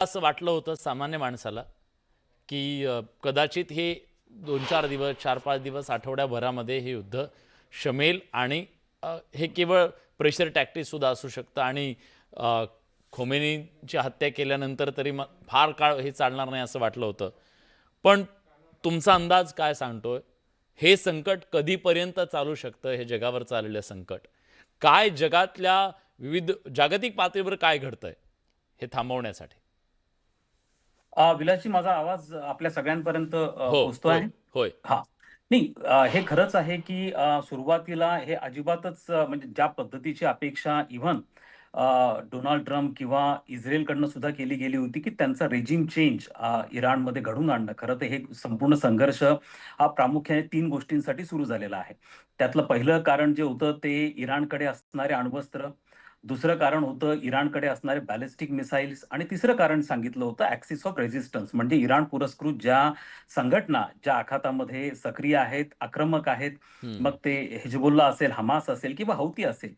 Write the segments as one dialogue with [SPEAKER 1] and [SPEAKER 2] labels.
[SPEAKER 1] असं वाटलं होतं सामान्य माणसाला, की कदाचित हे 2-4 दिवस, 4-5 दिवस, आठवड्याभरामध्ये हे युद्ध शमेल आणि हे केवळ प्रेशर टॅक्टिक्ससुद्धा असू शकतं आणि खोमेनीची हत्या केल्यानंतर तरी मग फार काळ हे चालणार नाही असं वाटलं होतं. पण तुमचा अंदाज काय सांगतोय? हे संकट कधीपर्यंत चालू शकतं, हे जगावर चाललेलं संकट? काय जगातल्या विविध जागतिक पातळीवर काय घडतंय हे थांबवण्यासाठी?
[SPEAKER 2] विलासजी, माझा आवाज आपल्या सगळ्यांपर्यंत
[SPEAKER 1] हो,
[SPEAKER 2] पोहोचतो
[SPEAKER 1] होय,
[SPEAKER 2] आहे?
[SPEAKER 1] होय.
[SPEAKER 2] हां. नाही, हे खरंच आहे, की सुरुवातीला हे अजिबातच म्हणजे ज्या पद्धतीची अपेक्षा इव्हन डोनाल्ड ट्रम्प किंवा इस्रायलकडनं सुद्धा केली गेली होती, की त्यांचा रेजिम चेंज इराणमध्ये घडवून आणणं. खरं तर हे संपूर्ण संघर्ष हा प्रामुख्याने 3 गोष्टींसाठी सुरू झालेला आहे. त्यातलं पहिलं कारण जे होतं ते इराणकडे असणारे अण्वस्त्र, दुसरं कारण होतं इराणकडे असणारे बॅलिस्टिक मिसाईल्स आणि तिसरं कारण सांगितलं होतं ॲक्सिस ऑफ रेझिस्टन्स, म्हणजे इराण पुरस्कृत ज्या संघटना ज्या आखातामध्ये सक्रिय आहेत, आक्रमक आहेत,
[SPEAKER 1] हं.
[SPEAKER 2] मग ते हिजबुल्ला असेल, हमास असेल किंवा हौती असेल,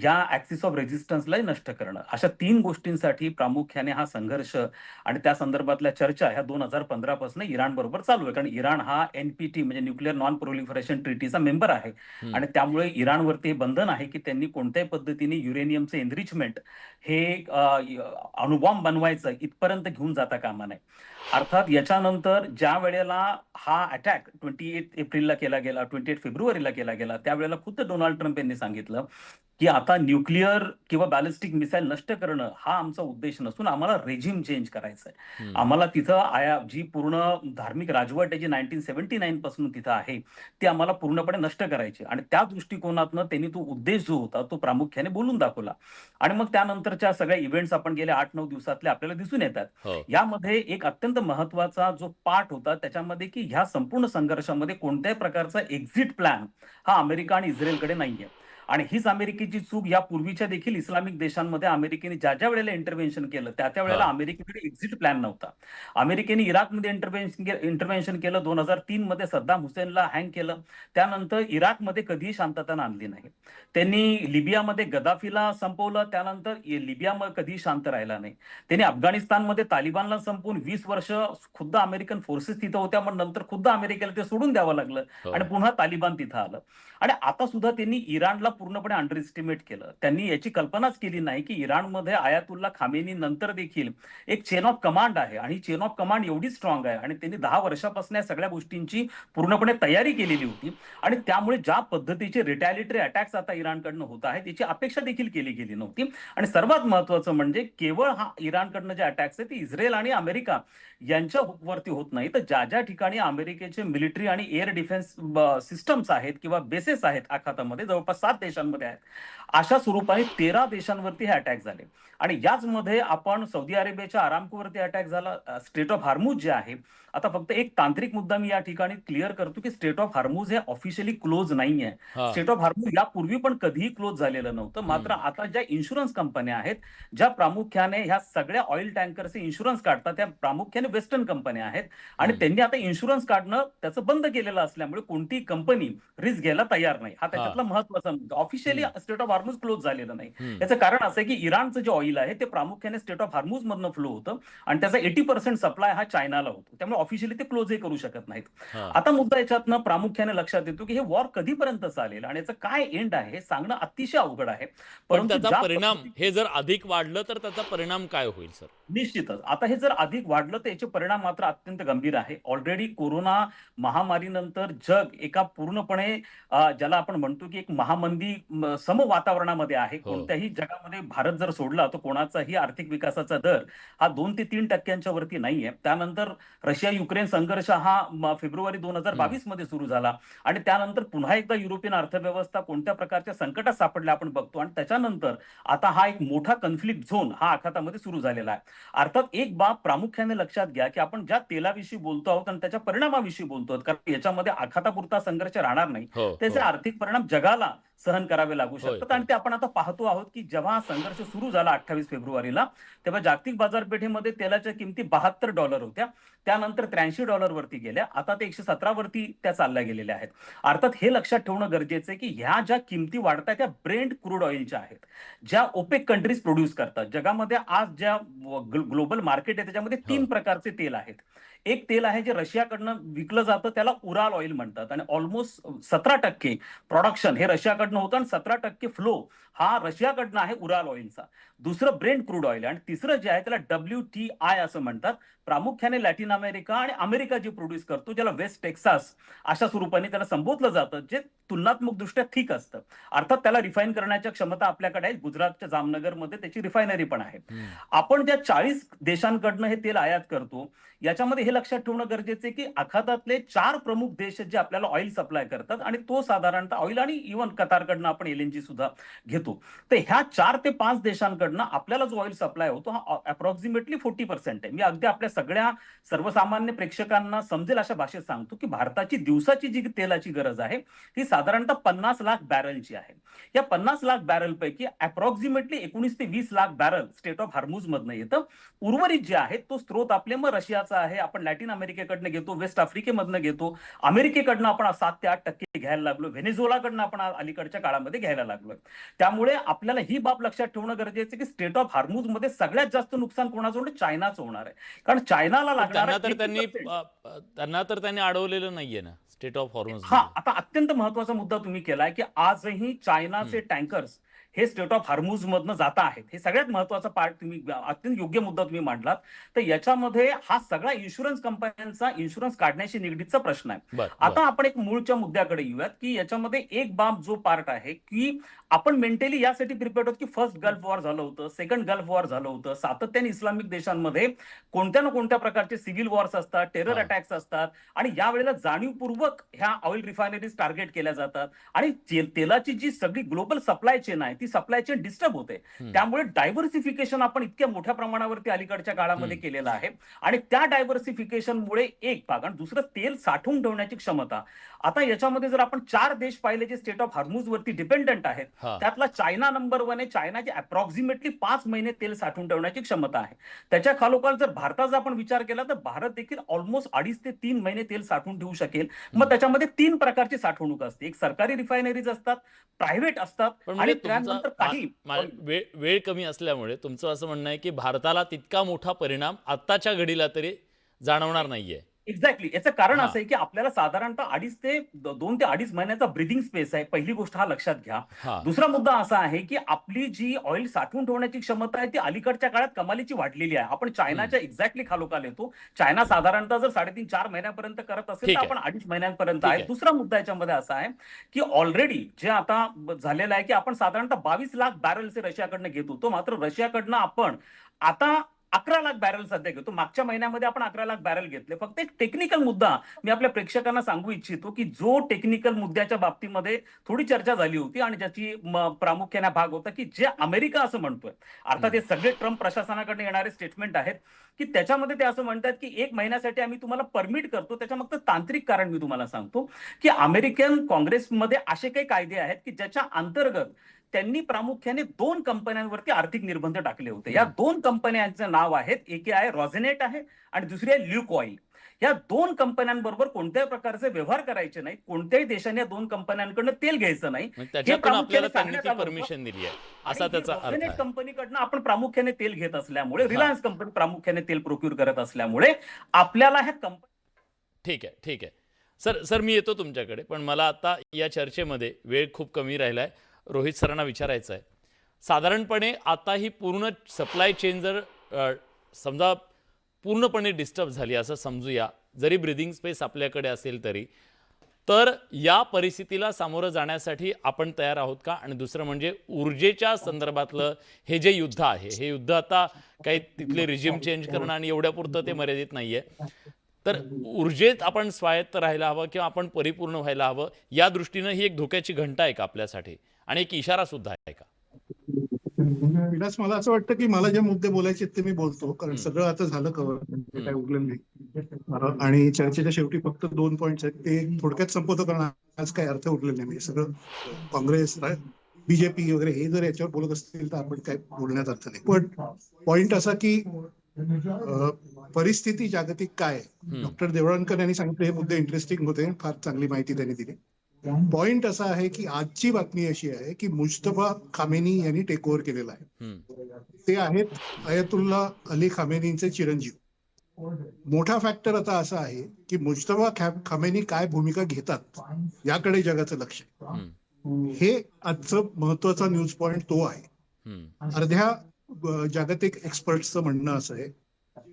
[SPEAKER 2] या ॲक्सिस ऑफ रेझिस्टन्सलाही नष्ट करणं. अशा 3 गोष्टींसाठी प्रामुख्याने हा संघर्ष आणि त्या संदर्भातल्या चर्चा ह्या 2015 पासून इराणबरोबर चालू आहे. कारण इराण हा NPT म्हणजे न्यूक्लिअर नॉन प्रोलिफरेशन ट्रीटीचा मेंबर आहे
[SPEAKER 1] हं.
[SPEAKER 2] आणि त्यामुळे इराणवरती हे बंधन आहे, की त्यांनी कोणत्याही पद्धतीने युरेनियमचं एनरिचमेंट हे अणुबॉम्ब बनवायचं इथपर्यंत घेऊन जाता कामा नये. अर्थात याच्यानंतर ज्या वेळेला हा अटॅक 28 एप्रिलला केला गेला, 28 फेब्रुवारीला केला गेला, त्यावेळेला खुद्द डोनाल्ड ट्रम्प यांनी सांगितलं, की आता न्यूक्लिअर किंवा बॅलिस्टिक मिसाईल नष्ट करणं हा आमचा उद्देश नसून आम्हाला रेजिम चेंज करायचा आहे.
[SPEAKER 1] हं.
[SPEAKER 2] आम्हाला तिथं जी पूर्ण धार्मिक राजवट आहे जी 1979 पासून तिथं आहे, ती आम्हाला पूर्णपणे नष्ट करायची आणि त्या दृष्टिकोनातनं त्यांनी तो उद्देश जो होता तो प्रामुख्याने बोलून दाखवला. आणि मग त्यानंतरच्या सगळ्या इव्हेंट्स आपण गेल्या 8-9 दिवसातले आपल्याला दिसून येतात.
[SPEAKER 1] हो.
[SPEAKER 2] यामध्ये एक अत्यंत महत्त्वाचा जो पार्ट होता त्याच्यामध्ये, की ह्या संपूर्ण संघर्षामध्ये कोणत्याही प्रकारचा एक्झिट प्लॅन हा अमेरिका आणि इस्रायलकडे नाहीये. आणि हीच अमेरिकेची चूक या पूर्वीच्या देखील इस्लामिक देशांमध्ये अमेरिकेने ज्या वेळेला इंटरव्हेन्शन केलं, त्या वेळेला
[SPEAKER 1] हां.
[SPEAKER 2] अमेरिकेकडे एक्झिट प्लॅन नव्हता. अमेरिकेने इराकमध्ये इंटरव्हेन्शन केलं, 2003 मध्ये सद्दाम हुसेनला हँग केलं. त्यानंतर इराकमध्ये कधीही शांतता आणली नाही. त्यांनी लिबियामध्ये गदाफीला संपवलं, त्यानंतर लिबियामध्ये कधीही शांत राहिला नाही. त्यांनी अफगाणिस्तानमध्ये तालिबानला संपवून 20 वर्ष खुद्द अमेरिकन फोर्सेस तिथं होत्या, मग नंतर खुद्द अमेरिकेला ते सोडून द्यावं लागलं
[SPEAKER 1] हो.
[SPEAKER 2] आणि पुन्हा तालिबान तिथं आलं. आणि आता सुद्धा त्यांनी इराणला पूर्णपणे अंडर एस्टिमेट केलं. त्यांनी याची कल्पनाच केली नाही, की इराणमध्ये आयातुल्ला खामेनी नंतर देखील एक चेन ऑफ कमांड आहे आणि चेन ऑफ कमांड एवढी स्ट्रॉंग आहे आणि त्यांनी 10 वर्षापासून या सगळ्या गोष्टींची पूर्णपणे तयारी केलेली होती आणि त्यामुळे ज्या पद्धतीचे रिटॅलिटरी अटॅक्स आता इराणकडनं होत आहेत, याची अपेक्षा देखील केली गेली नव्हती. आणि सर्वात महत्त्वाचं म्हणजे केवळ हा इराणकडनं जे अटॅक्स आहेत, ते इस्रायल आणि अमेरिका यांच्या वरती होत नाही, तर ज्या ठिकाणी अमेरिकेचे मिलिटरी आणि एअर डिफेन्स सिस्टम्स आहेत किंवा बेसेस आहेत आखातामध्ये, जवळपास 7 देशांमध्ये आहेत. अशा स्वरूपाने 13 देशांवरती हे अटॅक झाले. आणि याचमध्ये आपण सौदी अरेबियाच्या अरामकोवरती अटॅक झाला. स्ट्रेट ऑफ हार्मुज जे आहे, आता फक्त एक तांत्रिक मुद्दा मी या ठिकाणी क्लिअर करतो, की स्ट्रेट ऑफ हार्मुज हे ऑफिशियली क्लोज नाहीये.
[SPEAKER 1] हां.
[SPEAKER 2] स्ट्रेट ऑफ हार्मुज यापूर्वी पण कधीही क्लोज झालेलं नव्हतं. मात्र
[SPEAKER 1] हं.
[SPEAKER 2] आता ज्या इन्शुरन्स कंपन्या आहेत, ज्या प्रामुख्याने ह्या सगळ्या ऑइल टँकरचे इन्शुरन्स काढतात, त्या प्रामुख्याने वेस्टर्न कंपन्या आहेत आणि
[SPEAKER 1] हं.
[SPEAKER 2] त्यांनी आता इन्शुरन्स काढणं त्याचं बंद केलेलं असल्यामुळे कोणतीही कंपनी रिस्क घ्यायला तयार नाही. हा
[SPEAKER 1] हां.
[SPEAKER 2] त्याच्यातला महत्त्वाचा मुद्दा. ऑफिशियली
[SPEAKER 1] हं.
[SPEAKER 2] स्टेट ऑफ हार्मुज क्लोज झालेलं नाही.
[SPEAKER 1] हं.
[SPEAKER 2] याचं कारण असं आहे, की इराणचं जे ऑइल आहे ते प्रामुख्याने स्टेट ऑफ हार्मुज मधनं फ्लो होतं आणि त्याचा 80% सप्लाय हा चायनाला होतो. त्यामुळे ऑफिशियली ते क्लोजही करू शकत नाहीत.
[SPEAKER 1] हां.
[SPEAKER 2] आता मुद्दा याच्यातनं प्रामुख्याने लक्षात येतो, की हे वॉर कधीपर्यंत चालेल आणि याचं काय एंड आहे हे सांगणं अतिशय अवघड आहे.
[SPEAKER 1] पण
[SPEAKER 2] परंतु
[SPEAKER 1] त्याचा
[SPEAKER 2] ज्या
[SPEAKER 1] परिणाम
[SPEAKER 2] पद्धतीने
[SPEAKER 1] हे जर अधिक वाढलं तर त्याचा परिणाम काय होईल सर?
[SPEAKER 2] निश्चितच. आता हे जर अधिक वाढलं तर याचे परिणाम मात्र अत्यंत गंभीर आहे. ऑलरेडी कोरोना महामारीनंतर जग एका पूर्णपणे ज्याला आपण म्हणतो की एक महामंदी सम वातावरणामध्ये आहे.
[SPEAKER 1] हो.
[SPEAKER 2] कोणत्याही जगामध्ये भारत जर सोडला तर कोणाचाही आर्थिक विकासाचा दर हा 2 ते 3% वरती नाहीये. त्यानंतर रशिया-युक्रेन संघर्ष हा फेब्रुवारी
[SPEAKER 1] हं.
[SPEAKER 2] 2022 मध्ये सुरू झाला आणि त्यानंतर पुन्हा एकदा युरोपियन अर्थव्यवस्था कोणत्या प्रकारच्या संकटात सापडल्या आपण बघतो आणि त्याच्यानंतर आता हा एक मोठा कन्फ्लिक्ट झोन हा आखातामध्ये सुरू झालेला आहे. अर्थात एक बाब प्रामुख्याने लक्षात घ्या, की आपण ज्या तेलाविषयी बोलतो आहोत आणि त्याच्या परिणामाविषयी बोलतो आहोत, कारण याच्यामध्ये आखातापुरता संघर्ष राहणार नाही.
[SPEAKER 1] हो,
[SPEAKER 2] त्याचे
[SPEAKER 1] हो.
[SPEAKER 2] आर्थिक परिणाम जगाला सहन करावे लागू
[SPEAKER 1] होय,
[SPEAKER 2] शकतात.
[SPEAKER 1] होय.
[SPEAKER 2] आणि ते आपण आता पाहतो आहोत की जेव्हा हा संघर्ष सुरू झाला 28 फेब्रुवारीला, तेव्हा जागतिक बाजारपेठेमध्ये तेलाच्या किमती $72 होत्या. त्यानंतर $83 वरती गेल्या. आता ते 117 वरती त्या चालल्या गेलेल्या आहेत. अर्थात हे लक्षात ठेवणं गरजेचं आहे की ह्या ज्या किमती वाढतात त्या ब्रेंट क्रूड ऑइलच्या आहेत, ज्या ओपेक कंट्रीज प्रोड्यूस करतात. जगामध्ये आज ज्या ग्लोबल मार्केट आहे त्याच्यामध्ये
[SPEAKER 1] हो.
[SPEAKER 2] 3 प्रकारचे तेल आहेत. एक तेल आहे जे रशियाकडनं विकलं जातं, त्याला उराल ऑइल म्हणतात, आणि ऑलमोस्ट 17% प्रोडक्शन हे रशियाकडनं होतं आणि 17% फ्लो हा रशियाकडनं आहे उराल ऑइलचा. दुसरं ब्रेंट क्रूड ऑइल, आणि तिसरं जे आहे त्याला WTI असं म्हणतात. प्रामुख्याने लॅटिन अमेरिका आणि अमेरिका जे प्रोड्यूस करतो, ज्याला वेस्ट टेक्सास अशा स्वरूपाने त्याला संबोधलं जातं, जे तुलनात्मक दृष्ट्या ठीक असतं. अर्थात त्याला रिफाईन करण्याच्या क्षमता आपल्याकडे आहे. गुजरातच्या जामनगरमध्ये त्याची रिफायनरी पण आहे.
[SPEAKER 1] हम्म.
[SPEAKER 2] आपण ज्या 40 देशांकडनं हे तेल आयात करतो, याच्यामध्ये हे लक्षात ठेवणं गरजेचं आहे की आखातातले 4 प्रमुख देश आहेत जे आपल्याला ऑइल सप्लाय करतात, आणि तो साधारणतः ऑइल, आणि इव्हन कतारकडनं आपण LNG सुद्धा घेतो. तर ह्या 4 ते 5 देशांकडनं आपल्याला जो ऑइल सप्लाय होतो हा अप्रॉक्सिमेटली 40% आहे. मी अगदी आपल्या सगळ्या सर्वसामान्य प्रेक्षकांना समजेल अशा भाषेत सांगतो की भारताची दिवसाची जी तेलाची गरज आहे ही साधारणतः 50 लाख बॅरलची आहे. या 50 लाख बॅरल पैकी अप्रॉक्सिमेटली 19 ते 20 lakh barrel state of Hormuz मधनं येतं. उर्वरित जे आहे तो स्त्रोत आपले मग रशियाचा आहे, आपण लॅटिन अमेरिकेकडनं घेतो, वेस्ट आफ्रिकेमधनं घेतो, अमेरिकेकडनं आपण 7 ते 8% घ्यायला लागलो, व्हेनेझुएलाकडनं आपण अलीकडच्या काळामध्ये घ्यायला लागलोय. त्यामुळे आपल्याला ही बाब लक्षात ठेवणं गरजेचं की स्टेट ऑफ हार्मुज मध्ये सगळ्यात जास्त नुकसान कोणाचं होणार? चायनाचं होणार आहे. कारण चायनाला
[SPEAKER 1] पण
[SPEAKER 2] लागणारा
[SPEAKER 1] त्यांना तर त्यांनी अडवलेलं नाहीये ना स्टेट ऑफ हॉर्मझ
[SPEAKER 2] हा,
[SPEAKER 1] मध्ये.
[SPEAKER 2] आता अत्यंत महत्वाचा मुद्दा तुम्ही केलाय की आजही चायनाचे टँकर्स हे स्टेट ऑफ हार्मुज मधनं जात आहेत. हे सगळ्यात महत्वाचा पार्ट तुम्ही, अत्यंत योग्य मुद्दा तुम्ही मांडलात. तर याच्यामध्ये हा सगळा इन्शुरन्स कंपन्यांचा इन्शुरन्स काढण्याशी निगडीतचा प्रश्न आहे.
[SPEAKER 1] बर बर.
[SPEAKER 2] आता आपण एक मूळच्या मुद्द्याकडे येऊयात की याच्यामध्ये एक बाब जो पार्ट आहे की आपण मेंटली यासाठी प्रिपेअर्ड होतो की फर्स्ट गल्फ वॉर झालं होतं, सेकंड गल्फ वॉर झालं होतं, सातत्याने इस्लामिक देशांमध्ये कोणत्या ना कोणत्या प्रकारचे सिव्हिल वॉर्स असतात, टेरर
[SPEAKER 1] हा.
[SPEAKER 2] अटॅक्स असतात, आणि यावेळेला जाणीवपूर्वक ह्या ऑइल रिफायनरीज टार्गेट केल्या जातात, आणि तेलाची जी सगळी ग्लोबल सप्लाय चेन आहे ती सप्लाय चेन डिस्टर्ब होते. त्यामुळे डायव्हर्सिफिकेशन आपण इतक्या मोठ्या प्रमाणावरती अलीकडच्या काळामध्ये केलेलं आहे, आणि त्या डायव्हर्सिफिकेशनमुळे एक भाग, आणि दुसरं तेल साठवून ठेवण्याची क्षमता. आता याच्यामध्ये जर आपण 4 देश पाहिले जे स्टेट ऑफ हार्मुज वरती डिपेंडंट आहेत,
[SPEAKER 1] हा.
[SPEAKER 2] त्यातला चायना नंबर 1 आहे. चायनाची अप्रॉक्सिमेटली 5 महिने तेल साठवून ठेवण्याची क्षमता आहे. त्याच्या खालोखाल जर भारताचा आपण विचार केला तर भारत देखील ऑलमोस्ट 2.5 ते 3 महिने तेल साठवून ठेवू शकेल. मग त्याच्यामध्ये 3 प्रकारची साठवणूक असते. एक सरकारी रिफायनरीज असतात, प्रायव्हेट असतात,
[SPEAKER 1] पण
[SPEAKER 2] आणि
[SPEAKER 1] म्हणजे
[SPEAKER 2] त्यानंतर काही
[SPEAKER 1] वेळ कमी असल्यामुळे तुमचं असं म्हणणं आहे की भारताला तितका मोठा परिणाम आत्ताच्या घडीला तरी जाणवणार नाहीये.
[SPEAKER 2] एक्झॅक्टली. याचं कारण
[SPEAKER 1] हा.
[SPEAKER 2] असं आहे की आपल्याला साधारणतः 2 ते 2.5 महिन्याचा ब्रिदिंग स्पेस आहे. पहिली गोष्ट हा लक्षात घ्या.
[SPEAKER 1] हा.
[SPEAKER 2] दुसरा मुद्दा असा आहे की आपली जी ऑइल साठवून ठेवण्याची क्षमता आहे ती अलीकडच्या काळात कमालीची वाढलेली आहे. आपण चायनाच्या एक्झॅक्टली खालोखाल येतो. चायना साधारणतः जर 3.5-4 महिन्यापर्यंत करत असेल
[SPEAKER 1] ठीक
[SPEAKER 2] तर
[SPEAKER 1] आहे.
[SPEAKER 2] आपण 2.5 महिन्यांपर्यंत
[SPEAKER 1] ठीक
[SPEAKER 2] आहे.
[SPEAKER 1] आहे.
[SPEAKER 2] दुसरा मुद्दा याच्यामध्ये असा आहे की ऑलरेडी जे आता झालेलं आहे की आपण साधारणतः 22 लाख बॅरल्स रशियाकडनं घेत होतो, मात्र रशियाकडनं आपण आता 11 लाख बॅरल सध्या घेतो. मागच्या महिन्यामध्ये आपण 11 लाख बॅरल घेतले. फक्त एक टेक्निकल मुद्दा मी आपल्या प्रेक्षकांना सांगू इच्छितो की जो टेक्निकल मुद्द्याच्या बाबतीमध्ये थोडी चर्चा झाली होती, आणि ज्याची प्रामुख्याने भाग होता की जे अमेरिका असं म्हणतोय, अर्थात हे सगळे ट्रम्प प्रशासनाकडे येणारे स्टेटमेंट आहेत, की त्याच्यामध्ये ते असं म्हणतात की 1 महिन्यासाठी आम्ही तुम्हाला परमिट करतो. त्याच्या मागचं तांत्रिक कारण मी तुम्हाला सांगतो की अमेरिकन काँग्रेसमध्ये असे काही कायदे आहेत की ज्याच्या अंतर्गत त्यांनी प्रामुख्याने 2 कंपन्यांवरती आर्थिक निर्बंध टाकले होते. या 2 कंपन्यांचं नाव आहेत, एक आहे रॉझनेट आहे आणि दुसरी आहे ल्यूक ऑइल. या 2 कंपन्यांबरोबर कोणत्याही प्रकारचे व्यवहार करायचे नाही, कोणत्याही देशाने या 2 कंपन्यांकडनं तेल घ्यायचं नाही,
[SPEAKER 1] म्हणजे
[SPEAKER 2] हे
[SPEAKER 1] त्याच्यातून आपल्याला
[SPEAKER 2] प्रामुख्याने
[SPEAKER 1] त्यांनी
[SPEAKER 2] सांगण्यात
[SPEAKER 1] ती
[SPEAKER 2] आलं होतं.
[SPEAKER 1] परमिशन दिली आहे असा
[SPEAKER 2] आणि
[SPEAKER 1] त्याचा अर्थ
[SPEAKER 2] रॉझनेट
[SPEAKER 1] आहे.
[SPEAKER 2] कंपनीकडनं आपण प्रामुख्याने तेल घेत असल्यामुळे, रिलायन्स कंपनी प्रामुख्याने तेल प्रोक्यूर करत असल्यामुळे आपल्याला ह्या कंपनी.
[SPEAKER 1] ठीक आहे, ठीक आहे. सर सर मी येतो तुमच्याकडे, पण मला आता या चर्चेमध्ये वेळ खूप कमी राहिला आहे. रोहित सरांना विचारायचं आहे, साधारणपणे आता ही पूर्ण सप्लाय चेन जर समजा पूर्णपणे डिस्टर्ब झाली असं समजूया, जरी ब्रीदिंग स्पेस आपल्याकडे असेल तरी, तर या परिस्थितीला सामोरं जाण्यासाठी आपण तयार आहोत का? आणि दुसरं म्हणजे ऊर्जेच्या संदर्भातलं हे जे युद्ध आहे, हे युद्ध आता काही तिथले रिजिम चेंज करणं आणि एवढ्यापुरतं ते मर्यादित नाहीये. तर ऊर्जेत आपण स्वायत्त राहायला हवं किंवा आपण परिपूर्ण व्हायला हवं, या दृष्टीनं ही एक धोक्याची घंटा आहे का आपल्यासाठी, आणि एक इशारा सुद्धा आहे का?
[SPEAKER 3] विलास, मला असं वाटतं की मला जे मुद्दे बोलायचे ते मी बोलतो, कारण सगळं आता झालं कव्हर, म्हणजे काय उरलेलं नाही. आणि चर्चेच्या शेवटी फक्त 2 पॉईंट्स आहेत, ते थोडक्यात संपवतो, कारण आज काय अर्थ उरलेला नाही. म्हणजे सगळं काँग्रेस, बीजेपी वगैरे हे जर याच्यावर बोलत असतील तर आपण काय बोलण्यात अर्थ नाही. पण पॉइंट असा की परिस्थिती जागतिक काय आहे. डॉक्टर देवळणकर यांनी सांगितले हे मुद्दे इंटरेस्टिंग होते, फार चांगली माहिती त्यांनी दिली. पॉइंट असा आहे की आजची बातमी अशी आहे की मुज्तबा खामेनी यांनी टेक ओव्हर केलेला आहे. ते आहेत अयतुल्ला अली खामेनींचे चिरंजीव. मोठा फॅक्टर आता असा आहे की मुज्तबा खामेनी काय भूमिका घेतात याकडे जगाचं लक्ष आहे. हे आजचं महत्वाचा न्यूज पॉइंट तो आहे. अर्ध्या जागतिक एक्सपर्ट्सचं म्हणणं असं आहे,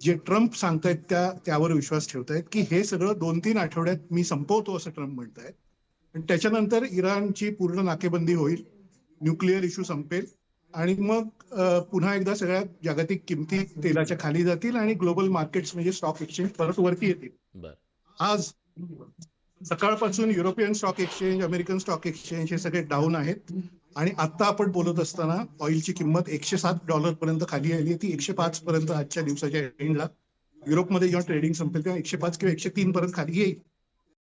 [SPEAKER 3] जे ट्रम्प सांगतायत त्यावर विश्वास ठेवतायत की हे सगळं 2-3 आठवड्यात मी संपवतो असं ट्रम्प म्हणतायत. आणि त्याच्यानंतर इराणची पूर्ण नाकेबंदी होईल, न्यूक्लिअर इश्यू संपेल आणि मग पुन्हा एकदा सगळ्या जागतिक किमती तेलाच्या खाली जातील आणि ग्लोबल मार्केट्स म्हणजे स्टॉक एक्सचेंज परत वरती येतील. आज सकाळपासून European stock exchange, American stock exchange हे सगळे डाऊन आहेत. आणि आता आपण बोलत असताना ऑइलची किंमत $107 पर्यंत खाली आली. ती 105 पर्यंत आजच्या दिवसाच्या एंडला युरोपमध्ये जेव्हा ट्रेडिंग संपेल तेव्हा 105 किंवा 103 पर्यंत खाली येईल.